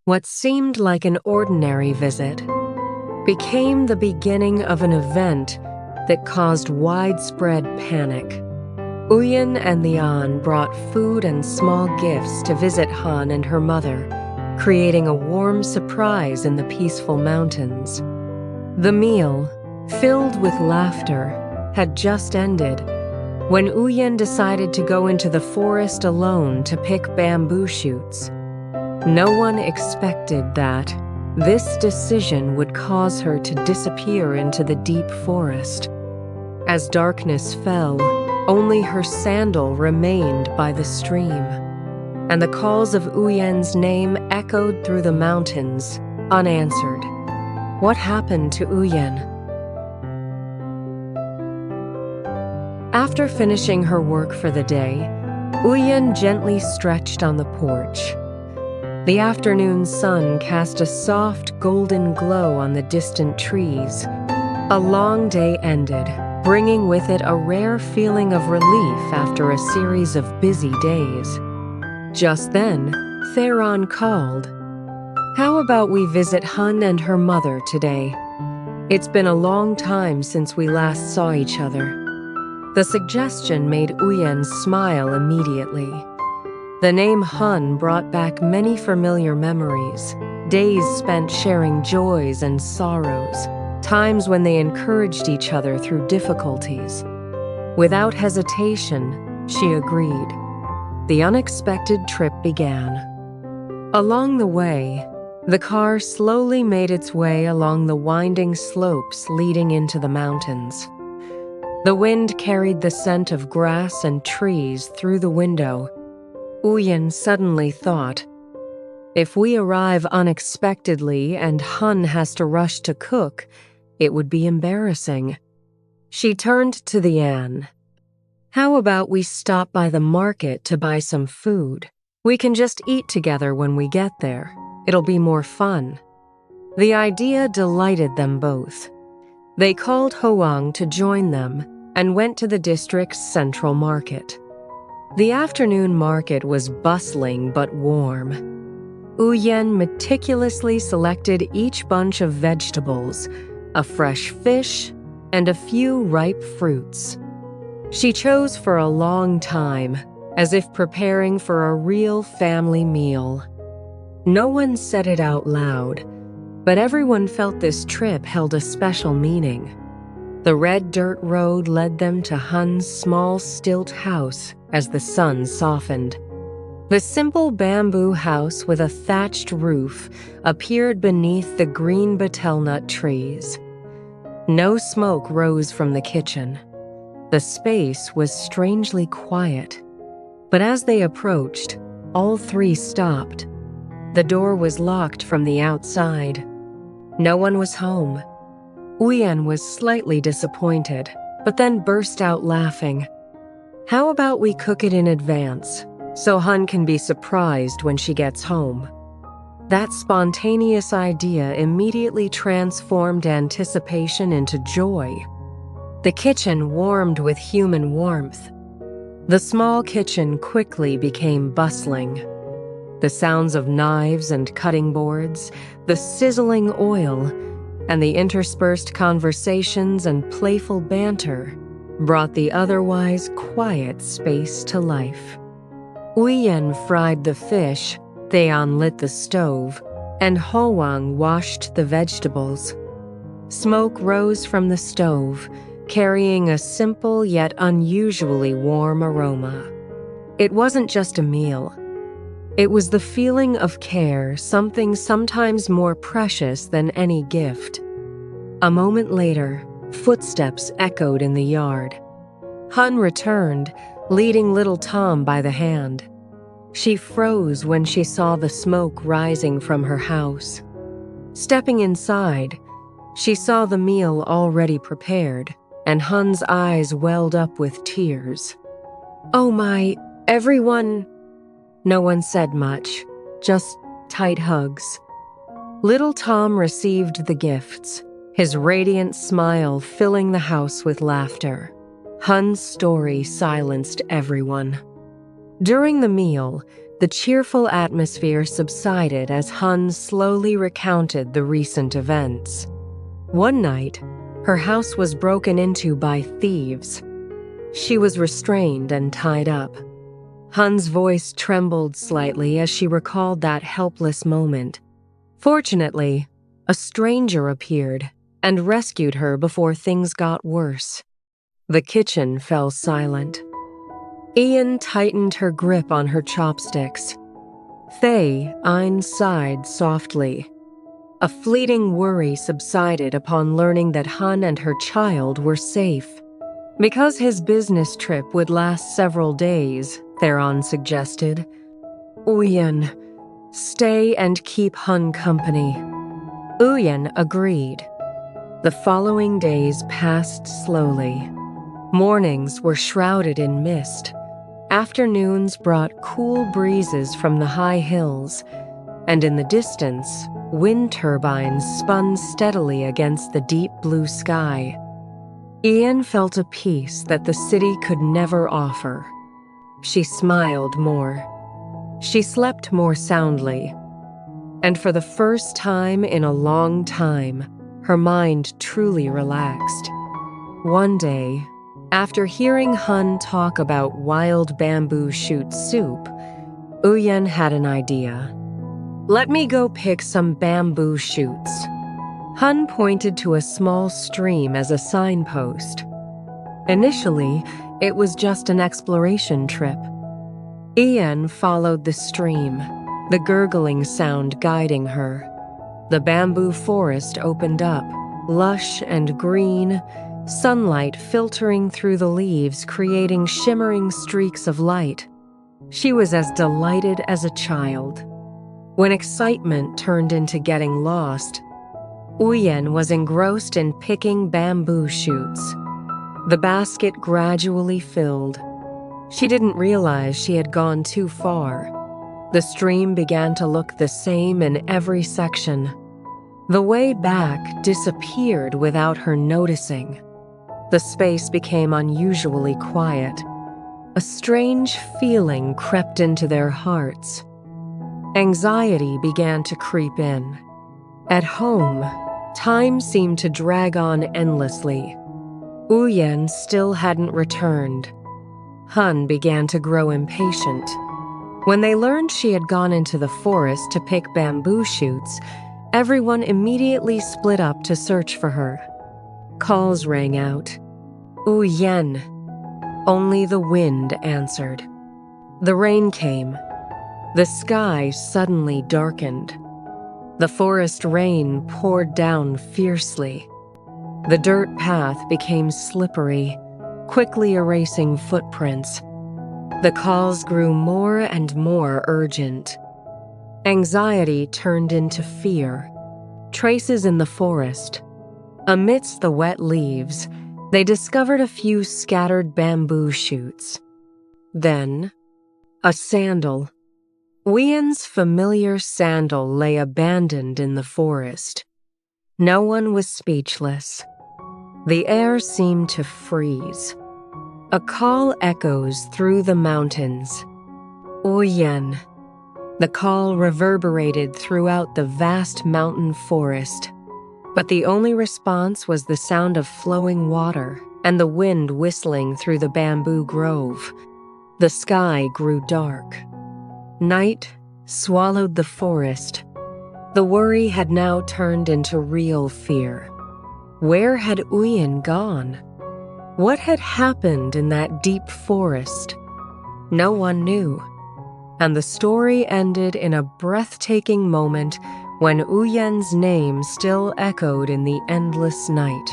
What seemed like an ordinary visit became the beginning of an event that caused widespread panic. Uyen and Lian brought food and small gifts to visit Han and her mother, creating a warm surprise in the peaceful mountains. The meal, filled with laughter, had just ended when Uyen decided to go into the forest alone to pick bamboo shoots. No one expected that this decision would cause her to disappear into the deep forest. As darkness fell, only her sandal remained by the stream, and the calls of Uyen's name echoed through the mountains, unanswered. What happened to Uyen? After finishing her work for the day, Uyen gently stretched on the porch. The afternoon sun cast a soft golden glow on the distant trees. A long day ended, bringing with it a rare feeling of relief after a series of busy days. Just then, Theron called. "How about we visit Hun and her mother today? It's been a long time since we last saw each other." The suggestion made Uyen smile immediately. The name Hun brought back many familiar memories, days spent sharing joys and sorrows, times when they encouraged each other through difficulties. Without hesitation, she agreed. The unexpected trip began. Along the way, the car slowly made its way along the winding slopes leading into the mountains. The wind carried the scent of grass and trees through the window. Uyen suddenly thought, if we arrive unexpectedly and Hun has to rush to cook, it would be embarrassing. She turned to Lian. "How about we stop by the market to buy some food? We can just eat together when we get there. It'll be more fun." The idea delighted them both. They called Hoang to join them and went to the district's central market. The afternoon market was bustling but warm. Uyen meticulously selected each bunch of vegetables, a fresh fish, and a few ripe fruits. She chose for a long time, as if preparing for a real family meal. No one said it out loud, but everyone felt this trip held a special meaning. The red dirt road led them to Hun's small stilt house as the sun softened. The simple bamboo house with a thatched roof appeared beneath the green betelnut trees. No smoke rose from the kitchen. The space was strangely quiet. But as they approached, all three stopped. The door was locked from the outside. No one was home. Uyen was slightly disappointed, but then burst out laughing. "How about we cook it in advance, so Hun can be surprised when she gets home?" That spontaneous idea immediately transformed anticipation into joy. The kitchen warmed with human warmth. The small kitchen quickly became bustling. The sounds of knives and cutting boards, the sizzling oil, and the interspersed conversations and playful banter brought the otherwise quiet space to life. Uyen fried the fish, Theon lit the stove, and Hoang washed the vegetables. Smoke rose from the stove, carrying a simple yet unusually warm aroma. It wasn't just a meal. It was the feeling of care, something sometimes more precious than any gift. A moment later, footsteps echoed in the yard. Hun returned, leading little Tom by the hand. She froze when she saw the smoke rising from her house. Stepping inside, she saw the meal already prepared, and Hun's eyes welled up with tears. "Oh my, everyone..." No one said much, just tight hugs. Little Tom received the gifts, his radiant smile filling the house with laughter. Hun's story silenced everyone. During the meal, The cheerful atmosphere subsided as Hun slowly recounted the recent events. One night, her house was broken into by thieves. She was restrained and tied up. Hun's voice trembled slightly as she recalled that helpless moment. Fortunately, a stranger appeared and rescued her before things got worse. The kitchen fell silent. Ian tightened her grip on her chopsticks. Tieu Uyen sighed softly. A fleeting worry subsided upon learning that Hun and her child were safe. Because his business trip would last several days, Theron suggested, "Uyen, stay and keep Hun company." Uyen agreed. The following days passed slowly. Mornings were shrouded in mist. Afternoons brought cool breezes from the high hills, and in the distance, wind turbines spun steadily against the deep blue sky. Ian felt a peace that the city could never offer. She smiled more. She slept more soundly. And for the first time in a long time, her mind truly relaxed. One day, after hearing Hun talk about wild bamboo shoot soup, Uyen had an idea. "Let me go pick some bamboo shoots." Hun pointed to a small stream as a signpost. Initially, it was just an exploration trip. Ian followed the stream, the gurgling sound guiding her. The bamboo forest opened up, lush and green, sunlight filtering through the leaves, creating shimmering streaks of light. She was as delighted as a child. When excitement turned into getting lost, Uyen was engrossed in picking bamboo shoots. The basket gradually filled. She didn't realize she had gone too far. The stream began to look the same in every section. The way back disappeared without her noticing. The space became unusually quiet. A strange feeling crept into their hearts. Anxiety began to creep in. At home, time seemed to drag on endlessly. Uyen still hadn't returned. Hun began to grow impatient. When they learned she had gone into the forest to pick bamboo shoots, everyone immediately split up to search for her. Calls rang out. "Uyen." Only the wind answered. The rain came. The sky suddenly darkened. The forest rain poured down fiercely. The dirt path became slippery, quickly erasing footprints. The calls grew more and more urgent. Anxiety turned into fear. Traces in the forest. Amidst the wet leaves, they discovered a few scattered bamboo shoots. Then, a sandal. Uyen's familiar sandal lay abandoned in the forest. No one was speechless. The air seemed to freeze. A call echoes through the mountains. "Uyen." The call reverberated throughout the vast mountain forest. But the only response was the sound of flowing water and the wind whistling through the bamboo grove. The sky grew dark. Night swallowed the forest. The worry had now turned into real fear. Where had Uyen gone? What had happened in that deep forest? No one knew. And the story ended in a breathtaking moment when Uyen's name still echoed in the endless night.